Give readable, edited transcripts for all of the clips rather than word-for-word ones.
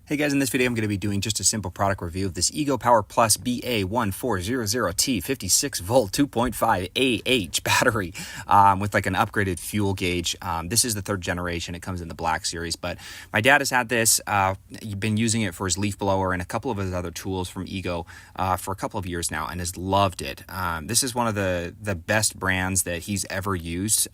Hey guys, in this video I'm going to be doing just a simple product review of this Ego Power Plus BA1400T 56 volt 2.5 AH battery with like an upgraded fuel gauge. This is the third generation. It comes in the black series, but my dad has had this, been using it for his leaf blower and a couple of his other tools from Ego for a couple of years now and has loved it. This is one of the best brands that he's ever used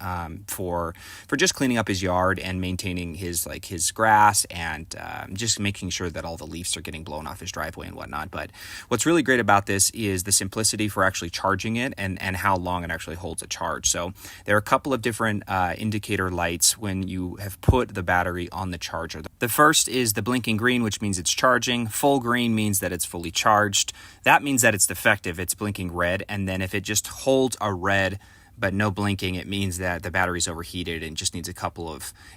for just cleaning up his yard and maintaining his grass and just making sure that all the leaves are getting blown off his driveway and whatnot. But what's really great about this is the simplicity for actually charging it and how long it actually holds a charge. So there are a couple of different indicator lights when you have put the battery on the charger. The first is the blinking green, which means it's charging. Full green means that it's fully charged. That means that it's defective. It's blinking red. And then if it just holds a red but no blinking, it means that the battery's overheated and just needs it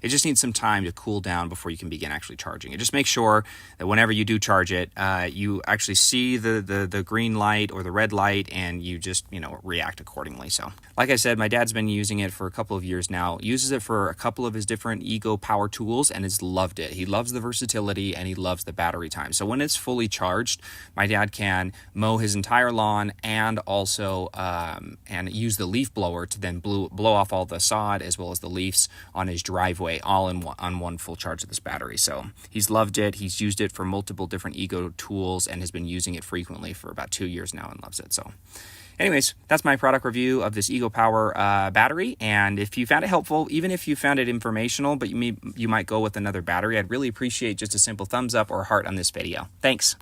just needs some time to cool down before you can begin actually charging it. Just make sure that whenever you do charge it, you actually see the green light or the red light and you just, react accordingly. So like I said, my dad's been using it for a couple of years now, uses it for a couple of his different Ego power tools and has loved it. He loves the versatility and he loves the battery time. So when it's fully charged, my dad can mow his entire lawn and also and use the leaf blower to then blow off all the sod as well as the leaves on his driveway, all on one full charge of this battery. So he's loved it. He's used it for multiple different Ego tools and has been using it frequently for about 2 years now and loves it. So anyways, that's my product review of this Ego Power battery. And if you found it helpful, even if you found it informational, but you might go with another battery, I'd really appreciate just a simple thumbs up or a heart on this video. Thanks.